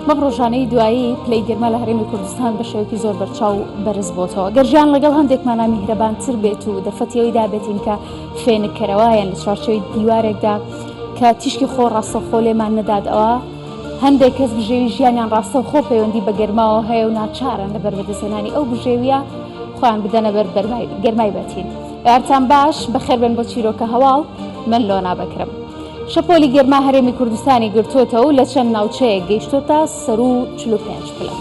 بەم ڕۆژانەی دوایی پلەی گەرما لە هەرێمی کوردستان بە شێوەیەکی زۆر بەرچاو بەرز بۆتەوە. گەرژیان لەگەڵ هەندێکمانە میهرەبانتر بێت و دەرفەتەوەی دابێتین کە فێنکەرەوەیان لە چوارچێوەی دیوارێکدا کە تیشکی خۆ ڕاستەوخۆ لێمان نەدادەوە. هەندێک کەس بژێوی ژیانیان ڕاستەوخۆ پەیوەندی بە گەرماوە هەیە و ناچارن لەبەر بەدەستهێنانی ئەو بژێویە خۆیان بدەنە بەر گەرمای بەتین. یارتان باش بەخێر بن بۆ چیرۆکە هەواڵ. من لۆنا بەکرم. شەپۆلی گەرما هەرێمی کوردستانی گرتوۆتەوە و لە چەند ناوچەیە گەیشتۆتە سەر و 45 پلە.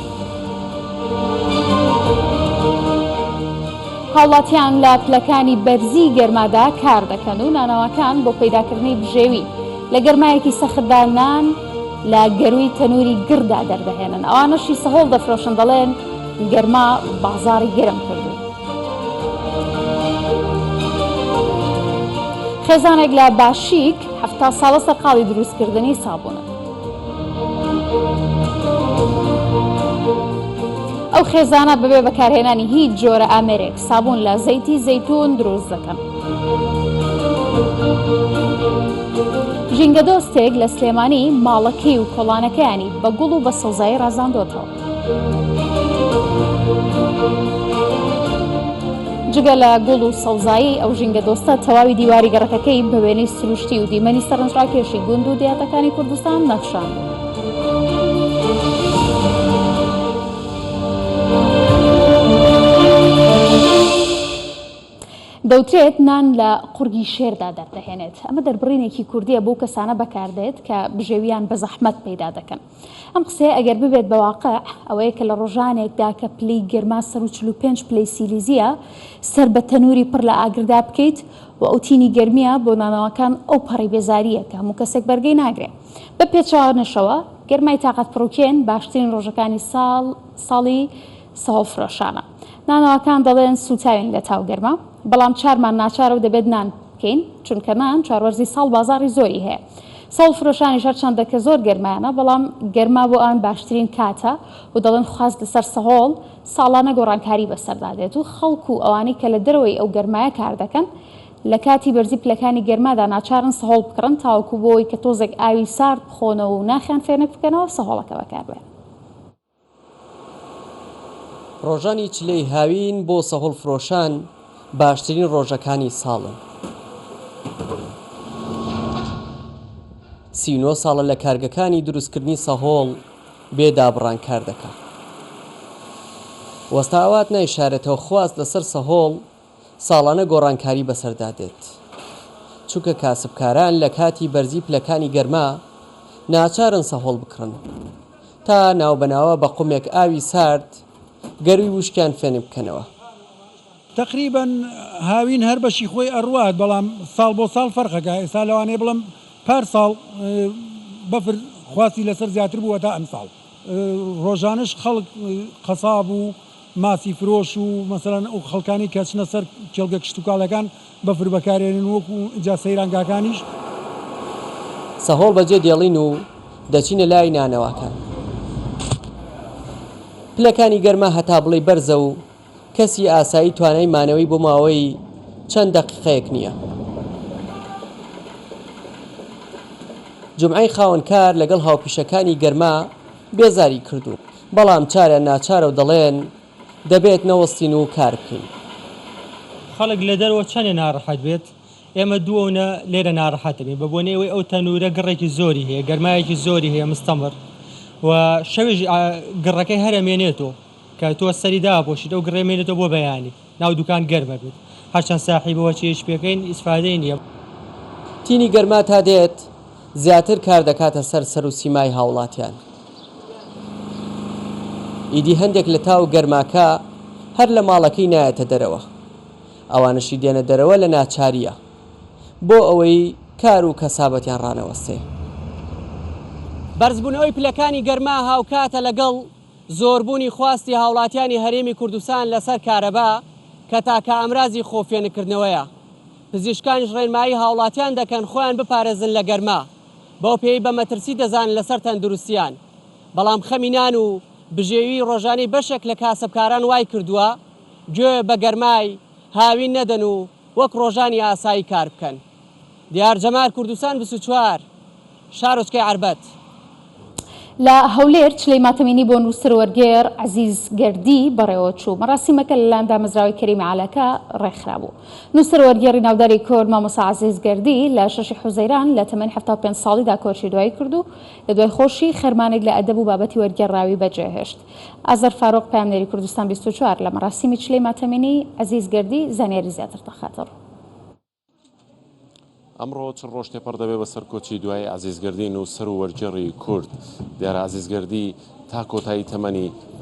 هاوڵاتیان لە پلەکانی بەرزی گەرمادا کار دەکەن و ناناوەکان بۆ پەیداکردنی بژێوی لە گەرمایەکی سەختدا نان لە گەروی تەنووری گردا دەردەهێنن. ئەوانەشی سەهۆڵ دەفرۆشن دەڵێن گەرما بازاڕی گەرم کردو. خێزانێک لە باشیک 70 ساڵە سەرقاڵی دروستکردنی سابوونە. ئەو خێزانە بەبێ بەکارهێنانی هیچ جۆرە ئامێرێک سابوون لە زەیتی زەیتون دروست دەکەن. ژینگە دۆستێک لە سلێمانی ماڵەکەی و کۆڵانەکەیانی بە گوڵ و بە سەوزایی ڕازاندۆتەوە. جگە لە گوڵ و سەوزایی ئەو ژینگە دۆستە تەواوی دیواری گەڕەکەکەی بە وێنەی سروشتی و دیمەنی سەرنجڕاکێشی گوند و دیاتەکانی کوردستان نەخشاند. دەوترێت نان لە قورگی شێردا دەردەهێنێت. ئەمە دەربڕینێکی کوردیە بۆ کەسانە بەکاردێت کە بژێویان بە زەحمەت پەیدا دەکەن. ئەم قسەیە ئەگەر ببێت بە واقع ئەوەیە کە لە ڕۆژانێکدا کە پلەی گەرما 145 پلەی سیلیزیە سەر بە تەنووری پڕ لە ئاگردا بکەیت و ئەوتینی گەرمیە بۆ نانەوەکان ئەو پەڕی بێزاریە کە هەموو کەسێک بەرگەی ناگرێت. بە پێچاوانەشەوە گەرمای تاقەت پڕوکێن باشترین ڕۆژەکانی ساڵی سەهۆڵفرۆشانە. نانەوەکان دەڵێن سوتاوین لە تاو گەرما، بەڵام چارمان ناچارە و دەبێت نان بکەین چونکە نان چواروەرزی ساڵ بازاڕی زۆری هەیە. ساڵ فرۆشانی هەرچەندە کە زۆر گەرمایانە بەڵام گەرما بۆ ئەوان باشترین کاتە و دەڵێن خواست لەسەر سەهۆڵ ساڵانە گۆڕانکاری بەسەردادێت و خەڵکو و ئەوانەی کە لە دەرەوەی ئەو گەرمایە کار دەکەن لە کاتی بەرزی پلەکانی گەرمادا ناچارن سەهۆڵ بکڕن تاوەکو بۆی کە تۆزێک ئاوی سارد بخۆنەوە و ناخیان فێنک بکەنەوە سەهۆڵەکە بەکاربێن. ڕۆژانی چلەی هاوین بۆ سەهۆڵ فرۆشان باشترین ڕۆژەکانی ساڵن. 39 ساڵە لە کارگەکانی دروستکردنی سەهۆڵ بێدابڕان کار دەکات. وەستاوات نایشارێتەوە خواست لەسەر سەهۆڵ ساڵانە گۆڕانکاری بەسەردادێت چونکە کاسبکاران لە کاتی بەرزی پلەکانی گەرما ناچارن سەهۆڵ بکڕن تا ناوبەناوە بە قومێک ئاوی سارد گەروی وشکیان فێنی بکەنەوە. تقریبا هاوین هەر بەشی خۆی ئەڕوات بەڵام ساڵ بۆ ساڵ فەرقەکە. ئێستا لەوانەیە بڵم پار ساڵ بەفر خواستی لەسەر زیاتر بووە تا ئەم ساڵ. ڕۆژانش خەڵک قەساب و ماسی فرۆش و مەسەڵەن ئەو خەڵکانی کە چنە سەر کێڵگە کشت و کاڵەکان بەفر بەکارێنن وەکو جا سەیرانگاکانیش. سەهۆڵ بەجێ دێڵین و دەچینە لای نانەوەکان. پلەکانی گەرما هەتا بڵێ بەرزە و کەسی ئاسایی توانای مانەوەی بۆ ماوەی چەند دەقیقەیەک نییە. جمعەی خاوەنکار لەگەڵ هاوپیشەکانی گەرما بێزاری کردو بەڵام چارە ناچارە و دەڵێن دەبێت نەوەستین و کار بکەین. خەڵک لە دەرەوە چەندێ ناڕەحەت بێت ئێمە دووەونە لێرە ناڕەحەتەبین بە بۆنەوەی ئەو تەنورە گڕێکی زۆری هەیە گەرمایەکی زۆری هەیە مستەمر و شەوێژ گڕەکەی هەرەمێنێتەوە کە تۆ سەری داپۆشیت ئەو گڕێمێنێتەوە بۆ بەیانی ناو دوکان گەرمە بێت هەرچەند ساحیبەوە چێش پێکەین ئیسفادەی نییە. تینی گەرما تا دێت زیاتر کار دەکاتە سەر و سیمای هاوڵاتیان. ئیدی هەندێک لە تاو گەرماکە هەر لە ماڵەکەی نایەتە دەرەوە ئەوانشی دێنە دەرەوە لە ناچاریە بۆ ئەوەی کار و کەسابەتیان ڕانەوەستێ. بەرزبوونەوەی پلەکانی گەرما هاوکاتە لەگەڵ زۆربوونی خواستی هاوڵاتیانی هەرێمی کوردستان لەسەر کارەبا کە تاکە ئەمرازی خۆفێنکردنەوەیە. پزیشکانیش ڕێنمایی هاوڵاتیان دەکەن خۆیان بپارێزن لە گەرما بەو پێی بە مەترسی دەزانن لەسەر تەندروستیان. بەڵام خەمینان و بژێوی ڕۆژانەی بەشێک لە کاسبکاران وای کردووە گوێ بە گەرمای هاوین نەدەن و وەک ڕۆژانی ئاسایی کار بکەن. دیار جەمال کوردستان 24 شارۆچکەی عربەت. لە هەولێر چلەی ماتەمینی بۆ نووسەر وەرگێر عەزیز گەردی بەڕێوە چوو. مەراسیمەکە لە لان دامەزراوەی کەریمی عەلەکە ڕێکخرا بوو. نووسەر وەرگێڕی ناوداری کورد مامۆستا عەزیز گەردی لە 6 حوزەیران لە تەمەنی 75 ساڵیدا کۆچی دوایی کرد و لە دوای خۆشی خەرمانێک لە ئەدەب و بابەتی وەرگێڕاوی بەجێهێشت. ئازەر فاروق پامنێری کوردستان 24 لە مەراسیمی چلەی ماتەمینی عەزیز گەردی زانیاری زیاتر دەخاتەوە. ئەمڕۆ چ ڕۆژ تێپەر دەبێ بەسەر کۆچی دوای عەزیزگەردی نووسەر و وەرگێڕی کورد. دیارە عەزیزگەردی تا کۆتایی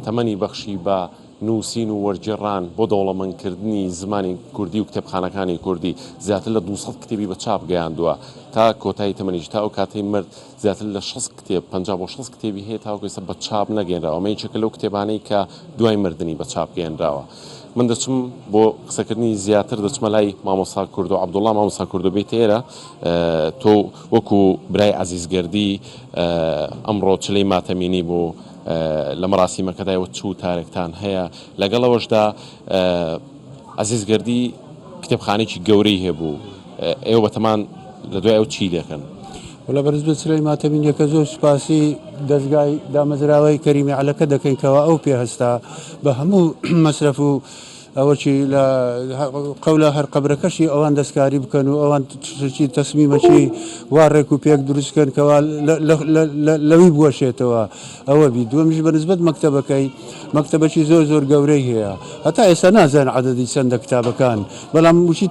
تەمەنی بەخشی بە نووسین و وەرگێڕان بۆ دەوڵەمەندکردنی زمانی کوردی و کتێبخانەکانی کوردی زیاتر لە 200 کتێبی بە چاپ گەیاندووە. تا کۆتایی تەمەنیش تا ئەو کاتەی مرد زیاتر لە 60 کتێب 50 بۆ 60 کتێبی هەیە تاوەکو ئێستا بە چاپ نەگەێنراوە. ئەمە یەکێکە لەو کتێبانەی کە دوای مردنی بە چاپ گەێنراوە. من دەچم بۆ قسەکردنی زیاتر دەچمە لای مامۆستا کورد و عەبدوڵڵا مامۆستا کورد و بێت ئێرە تۆ وەکو برای عەزیزگەردی ئەمڕۆ چلەی ماتەمینی بوو لە مەراسیمەکەدایەوە چوو تارێکتان هەیە لەگەڵەوەشدا عەزیزگەردی کتێبخانێکی گەورەی هەبوو ئێوە بەتەمان لە دوای ئەو چی دەکەن؟ وڵا بەرز بە چلەی ماتەمینیەکە زۆر سوپاسی دەستگای دامەزراوەی کەریمی عەلەکە دەکەینکەوە ئەو پێهەستا بە هەموو مەسرەف و ئەوەی لە قەولە هەر قەبرەکەشی ئەوان دەستکاری بکەن و ئەوان تەسمیمەکی وا ڕێک و پێک دروستکەن کەوا لەوی بوەشێتەوە ئەوە بی دووەمیش بەنسبەت مەکتەبەکەی مەکتەبەکی زۆر زۆر گەورەی هەیە هەتا ئێستا نازان عەدەدی چەندە کتابەکان بەڵام وشی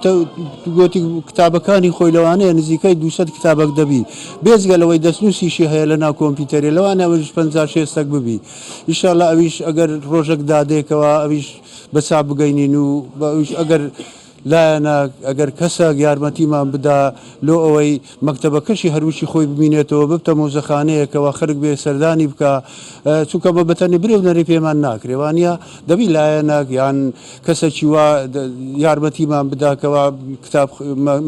گوتی کتابەکانی خۆی لەوانەیە نزیکەی 200 کتابەک دەبی بێزگەلەوەی دەستنووسیشی هەیە لە ناو کۆمپیوتەری لەوانە ئەوش 50-60 ببی ئینشاڵڵا ئەویش ئەگەر ڕۆژێک دادێکەوە ئەویش بەچاپ بگەینین و ئەگەر لایەنە ئەگەر کەسە یارمەتیمان بدا لۆ ئەوەی مەکتەبەکەشی هەروشی خۆی ببینێتەوە ببتە مۆزەخانەیەکەوە خەرک بێ سەردانی بکە چونکە بە بەتەنی برێ و نەری پێمان ناکرێوانە دەبی لایەنەک یان کەسێکی وا یارمەتیمان بداکەوە کتاب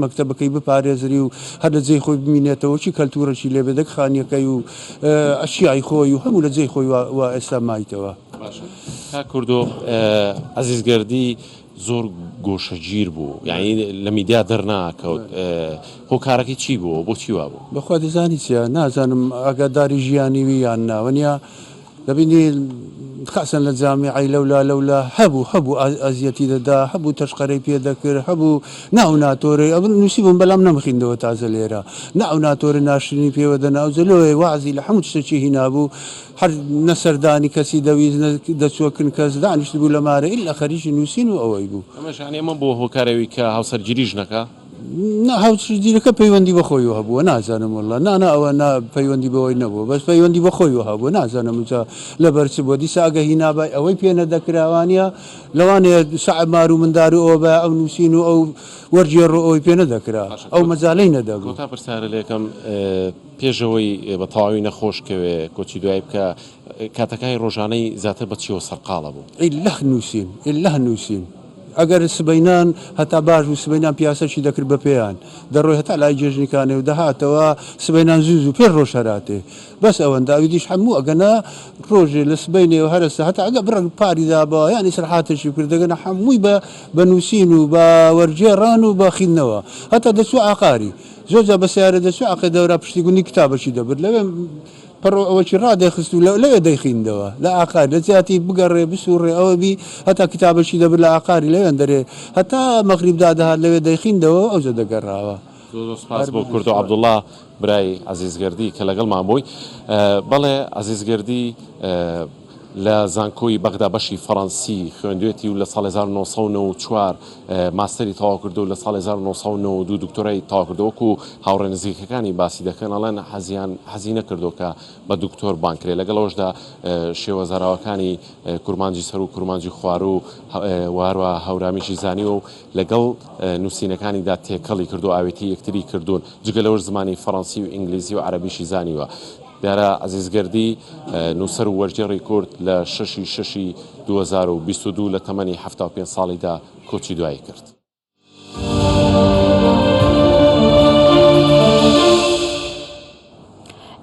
مەکتەبەکەی بپارێزری و هەر لە جێی خۆی ببینێتەوە چی کەلتورەشی لێ بێدەک خانیەکەی و ئەشیای خۆی و هەموو لە جێی خۆی وا ئێستا مایتەوە. تا کوردۆ عەزیزگەردی زۆر گۆشەگیر بوو یعنی لە میدیا دەرناکەوت هۆکارەکەی چی بوو بۆ چی وا بوو؟ بەخوا دەزانی چیە نازانم ئاگاداری ژیانیوی یان ناوەنیا دەبینی خاصن لە جامیعەی لەولا هەبوو ئازیەتی دەدا هەبوو تەشقەرەی پێ دەکرد هەبوو ناو ناتۆرەی ئەو نووسی بووم بەڵام نەمخیندەوە تازە لێرە ناو ناتۆرە ناشرینی پێوە دەناو جلۆی وازی لە هەموو شتێکی هینابوو هەر نەسەردانی کەسی دەویست دەچۆکن کەس دانیشت بوو لە مارە ئیلا خەریکی نووسین و ئەوەی بوو ئەمەشانی ئەمە بۆ هۆکارەوەی کە هاوسەرگیریش نەکە هاوسەرگیریەکە پەیوەندی بەخۆیەوە هەبووە نازانم وڵڵا نانا ئەوە پەیوەندی بەوەی نەبووە بەس پەیوەندی بەخۆیەوە هەبووە نازانم جا لە بەرچ بۆ دیسا ئەگە هینابای ئەوەی پێ نەدەکراوانە لەوانەیە سەعمار و مندار و ئەوە بە ئەو نووسین و ئەو وەرجێڕ ئەوی پێ نەدەکرا ئەو مەجاالەی نەدەبوو تا پرسیارە لێکم پێشەوەی بە تەواوی نەخۆشکەوێ کۆچی دوای بکە کاتەکانی ڕۆژانەی زیاتر بە چیەوە سەرقاڵە بوو لە نووسین ئەگەر سبەینان هەتا باش و سبەینان پیاسەشی دەکرد بە پێیان دەڕۆی هەتا لای جێژنیکانێ و دەهاتەوە سبەینان زوو و پێ ڕۆژ هەراتێ بەس ئەوەندا ئەویدیش هەموو ئەگەنا ڕۆژێ لە سبەینێ و هەرستا هەتا ئەگە بڕ پاریدا بە ینی سەرحاتەشی کردەگەنە هەمووی بە نووسین و بە وەرجێڕان و بە خینەوە هەتا دەچوو ئاقاری زۆرجا بە سیارە دەچوو عقی دەورا پشتیگونی کتابەشی دەبرد لەوێ ئەوەی ڕادێخست و لەوێ دەیخیندەوە لە ئاقاری لە زیاتی بگەڕێ بسوڕێ ئەوە بی هەتا کتابەشی دەبر لە ئاقاری لەوێن دەرێ هەتا مەغریبدا دەهات لەوێ دەیخیندەوە ئەوجە دەگەڕاوە. زۆر سپاس بۆ کورد و عەبدوڵڵا برای عەزیزگەردی کە لەگەڵمان بووی. بەڵێ عەزیزگەردی لە زانکۆی بەغدا بەشی فەڕەنسی خوێندوێتی و لە ساڵ 1994 ماستەری تەواو کردو و لە ساڵ 1992 دکتۆرای تەواو کردو وەکو هاوڕێ نزیکەکانی باسی دەکەن ئەڵێن حەزی نەکردو کە بە دکتۆر بانکرێ لەگەڵەوەشدا شێوەزاراوەکانی کورمانجی سەر و کورمانجی خوار و واروە هەورامیشی زانی و لەگەڵ نووسینەکانیدا تێکەڵی کردو ئاوێتی یەکتری کردوون جگە لەوەش زمانی فەڕەنسی و ئینگلیزی و عەرەبیشی زانیوە. دیارە عەزیزگەردی نووسەر و وەرجێڕی کورد لە 6 2022 لە تەمەنی 75 ساڵیدا کۆچی دوایی کرد.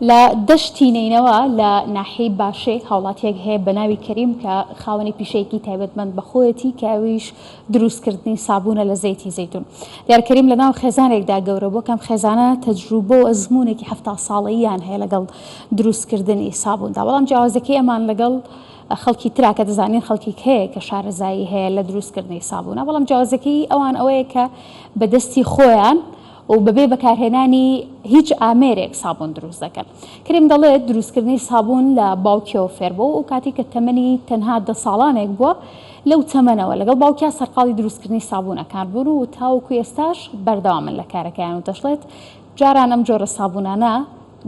لە دەشتی نینەوە لە ناحەی باشێ هاوڵاتیەک هەیە بە ناوی کەریم کە خاوەنی پیشەیەکی تایبەتمەند بەخۆیەتی کاویش دروستکردنی سابوونە لە زەیتی زەیتون. دیارکەریم لە ناو خێزانێکدا گەورە بۆ کەم خێزانە تەجروبە و ئەزمونێکی 70 ساڵەییان هەیە لەگەڵ دروستکردنی سابووندا، بەڵام جیاوازەکەی ئەمان لەگەڵ خەڵکی ترا کە دەزانین خەڵکی هەیە کە شارەزایی هەیە لە دروستکردنی سابوونە، بەڵام جیاوازەکەی ئەوان ئەوەیە کە بەدەستی خۆیان و بەبێ بەکارهێنانی هیچ ئامێرێک سابوون دروست دەکەن. کەریم دەڵێت دروستکردنی سابوون لە باوکیەوە فێربوو و کاتی کە تەمەنی تەنها 10 ساڵانێک بووە لەو تەمەنەوە لەگەڵ باوکیا سەرقاڵی دروستکردنی سابوونەکان بوون و تاوەکو ئێستاش بەردەوامن لە کارەکەیان و دەشڵێت جاران ئەم جۆرە سابوونانە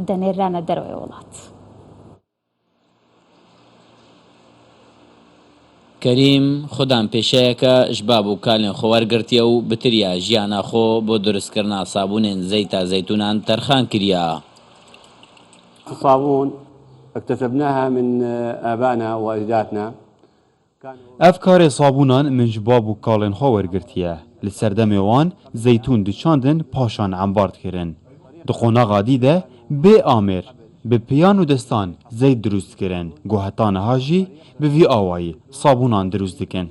دەنێرانە دەرەوەی وڵات. کەریم خوددان پێشەیەکە ژباب و کالێن خۆوەرگرتیە و بتریە ژیانە خۆ بۆ دروستکردنا سابوونێن زەیتا زەیتونان تەرخان کردە. الصابون اكتسبناها من آبائنا وأجدادنا. ئەفکارێ سابوونان من ji bab û kalên xwe wergirtiye li ser demê wan zeytûn diçandin paşan embard kirin. Di qonaxa dî de bê amêr bi piyan û destan zeyt drûst kirin got heta niha jî bi vî awayî sabûnan drûst dikin.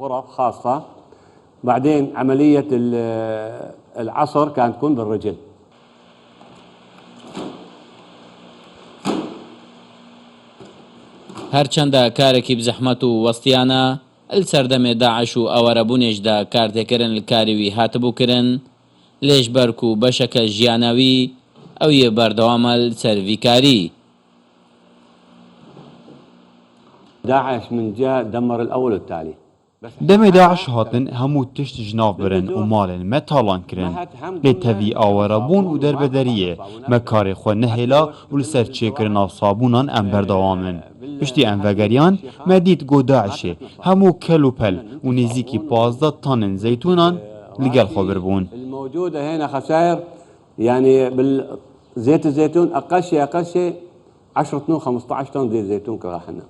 غرف خاصة. بعدين عملية العصر كانت تكون بالرجل. هەرچەندە کارێکی بزەحمەت و وەستیانە ئەل سەردەمێ داعش و ئەوەرەبوونێشدا کارتێکردن لە کاریوی هاتبووکردن لێش بەرک و بەشەکە ژیانەوی ئەو یە بەردەوامە سەرڤیکاری. داعش من جهة دمر الأول والتالي. Demê Daeş hatin hemû tişt ji nav birin û malên me talan kirin. Lê tevî awerebûn û derbederiyê me karê xwe nehêla û li ser çêkirina sabûnan em berdewamin. Piştî em vegeriyan me dît got Daişê hemû kel û pel û nêzîkî 15 tanên zeytûnan li gel xwe birbûn. الموجودة هنا خسائر يعني بالزيت الزيتون أقل شيء 10 طن 15 طن زيت زيتون كراحنا.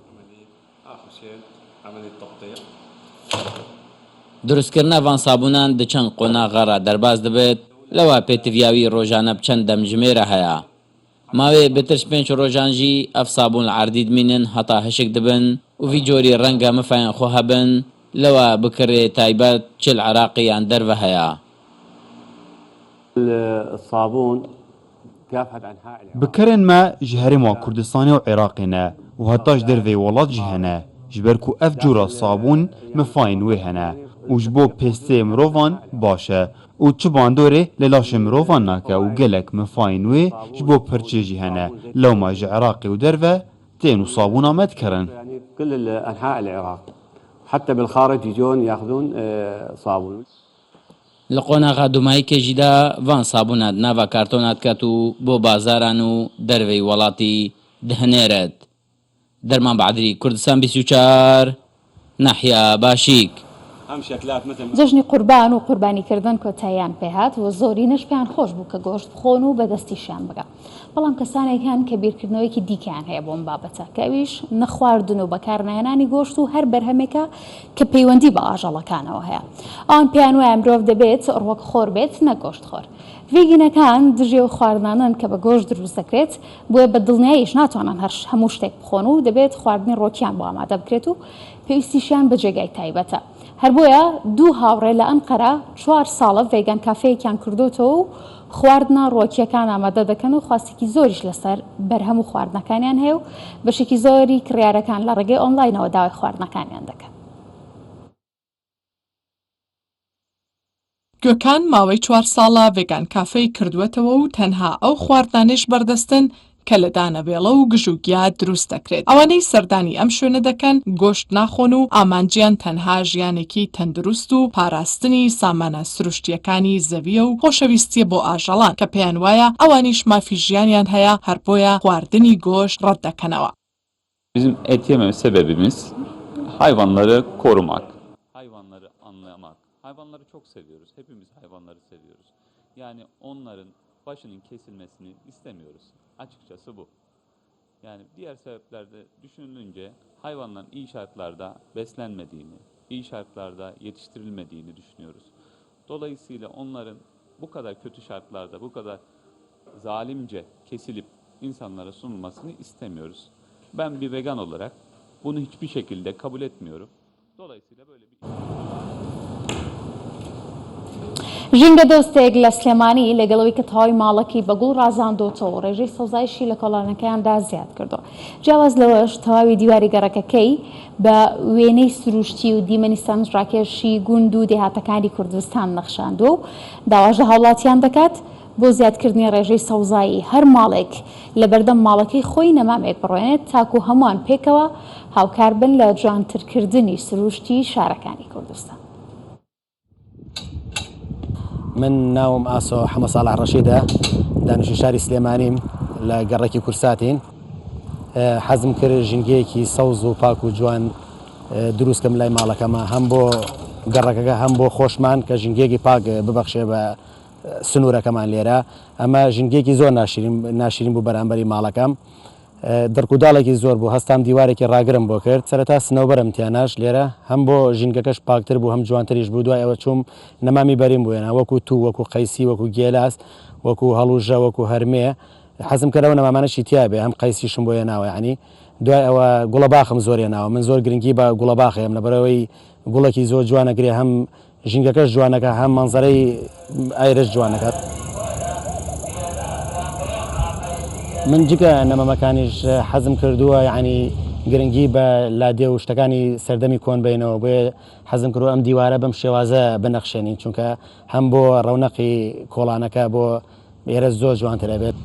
دروستکردنا van sabûnan di çend qonaxa re derbas dibێت لەوە پێتڤیاوی ڕۆژانە بچەند دەمژمێرە هەیە. ماوێ بترش 5 ڕۆژان jî ev sabûn li erdî dimînin heta hişik dibin û vî corî renga mifayên xwe hebin لەوە bikirê taybet çil Iraqîyan derve heye. الصابون كافحت أنحاء العراق. Bikirên me ji herêma Kurdistanê û Iraqê ne û heta ji dervê welat jî hene ji ber ku ev cura sabûn mifayên wê hene û ji bo pêsteyê mirovan baş e û çi bandorê li laşê mirovan nake û gelek mifayên wê ji bo pirçê jî hene lewma ji Iraqê û derve tên û sabûna me dikerin. يعني كل أنحاء العراق حتى بالخارج يجون ياخذون صابون. Li qonaxa dumayîkê jî de van sabûna di nava kartona diket û bo bazaran û derveyê welatî dihinêret. Derman Beedrî Kurdistan 24 Nahya Başîk. هم شكلات مثل جژنی قوربان و قوربانیکردن کۆتاییان پێهات و زۆرینەش پێیان خۆش بوو کە گۆشت بخۆن و بەدەستیشیان بگە. بەڵام کەسانێک هەن کە بیرکردنەوەیکی دیکەیان هەیە بۆم بابەتە کە ئەویش نەخواردن و بەکارنهێنانی گۆشت و هەر بەرهەمێکە کە پەیوەندی بە ئاژەڵەکانەوە هەیە. ئەوان پێیان وایە مرۆڤ دەبێت ڕووەک خۆر بێت نە گۆشت خۆر. ڤیگینەکان دژێ و خواردنانن کە بە گۆشت دروست دەکرێت بۆیە بە دڵنیاییش ناتوانن هەموو شتێک بخۆن و دەبێت خواردنی ڕۆکیان بۆ ئامادە بکرێت و پێویستیشیان بە جێگای تایبەتە. هەر بۆیە دوو هاوڕێ لە ئەنقەرە 4 ساڵە ڤێگان کافەیەکیان کردوتەوە و خواردنە ڕۆکیەکان ئامادە دەکەن و خواستێکی زۆریش لەسەر بەرهەم و خواردنەکانیان هەیە و بەشێکی زۆری کڕیارەکان لە ڕێگەی ئۆنلاینەوە داوای خواردنەکانیان دەکەن. گوێکان ماوەی 4 ساڵە ڤێگان کافەی کردوێتەوە و تەنها ئەو خواردانش بەردەستن کە لە دانەبێڵە و گژوگیا دروست دەکرێت. ئەوانەی سەردانی ئەم شوێنە دەکەن گۆشت ناخۆن و ئامانجیان تەنها ژیانێکی تەندروست و پاراستنی سامانە سروشتیەکانی زەویە و خۆشەویستیە بۆ ئاژەڵان کە پێیان وایە ئەوانیش مافی ژیانیان هەیە هەر بۆیە خواردنی گۆشت ڕەت دەکەنەوە. Bizim et yememe sebebimiz hayvanları korumak. Hayvanları anlamak. Hayvanları çok seviyoruz. Hepimiz hayvanları seviyoruz. Yani onların başının kesilmesini istemiyoruz. Açıkçası bu. Yani diğer sebeplerde düşünülünce hayvanların iyi şartlarda beslenmediğini, iyi şartlarda yetiştirilmediğini düşünüyoruz. Dolayısıyla onların bu kadar kötü şartlarda, bu kadar zalimce kesilip insanlara sunulmasını istemiyoruz. Ben bir vegan olarak bunu hiçbir şekilde kabul etmiyorum. Dolayısıyla böyle bir... ژینگە دۆستێک لە سلێمانی لەگەڵەوەی کە تەواوی ماڵەکەی بەگوڵ ڕازاندۆتەوە ڕێژەی سەوزایشی لە کۆڵانەکەیاندا زیاد کردەوە. جیاواز لەوەش تەواوی دیواری گەڕەکەکەی بە وێنەی سروشتی و دیمەنی سەرنجڕاکێشی گوند و دێهاتەکانی کوردستان نەخشاندووە و داواژ لە هاوڵاتیان دەکات بۆ زیادکردنی ڕێژەی سەوزایی هەر ماڵێک لە بەردەم ماڵەکەی خۆی نەمامێک بڕوێنێت تاکو هەمووان پێکەوە هاوکار بن لە جوانترکردنی سروشتی شارەکانی کوردستان. من ناوم ئاسۆ حەمە ساڵح ڕەشیدە دانیشتووی شاری سلێمانیم لە گەڕێکی کورساتین حەزم کرد ژینگەیەکی سەوز و پاک و جوان دروستکەم لای ماڵەکەمە هەم بۆ گەڕەکەکە هەم بۆ خۆشمان کە ژینگەیەکی پاک ببەخشێ بە سنوورەکەمان لێرە ئەمە ژینگەیەکی زۆر ناشرین بوو بەرامبەری ماڵەکەم دەرکوداڵێکی زۆر بوو هەستام دیوارێکی ڕاگرم بۆ کرد سەرەتا سنەوبەرم تیاناش لێرە هەم بۆ ژینگەکەش پاکتر بوو هەم جوانتریش بوو دوای ئەوە چوم نەمامی بەریم بووێنە وەکو تو وەکو قەیسی وەکو گێلاس وەکو هەڵوژە وەکو هەرمێ حەزم کردەوە نەمامانەشی تیابێ هەم قەیسیشم بۆ هێناوە ینی دوای ئەوە گوڵەباخم زۆر هێناوە من زۆر گرنگی بە گوڵەباخێم لەبەرەوەی گوڵێکی زۆر جوانەگرێ هەم ژینگەکەش جوانەکە هەم مەنزەرەی ئایرش جوانەکەت من جگە نەمەمەکانیش حەزم کردووە یعنی گرنگی بە لادێ و شتەکانی سەردەمی کۆن بینەوە بۆ حەزم کردووە ئەم دیوارە بەم شێوازە بنەخشێنین چونکە هەم بۆ ڕەونەقی کۆڵانەکە بۆ ئێرە زۆر جوانترە بێت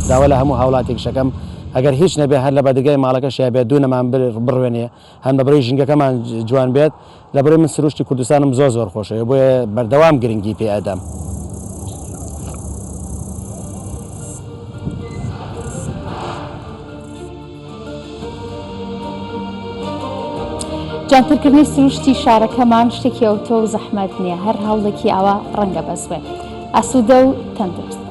داوا لە هەموو هاوڵاتێک شەکەم ئەگەر هیچ نەبێ هەر لە بەدرگای ماڵەکەشیا بێت دوو نەمان بڕوێنێ هەم لەبەرەوەی ژینگەکەمان جوان بێت لەبەرەوەی من سروشتی کوردستانم زۆر خۆشەوە بۆیە بەردەوام گرنگی پێ ئەدەم. جانترکردنی سروشتی شارەکەمان شتێکی ئەوتۆ و زەحمەت نییە هەر هەوڵێکی ئەوە ڕەنگە بەس بێت ئاسوودە و تەندروست.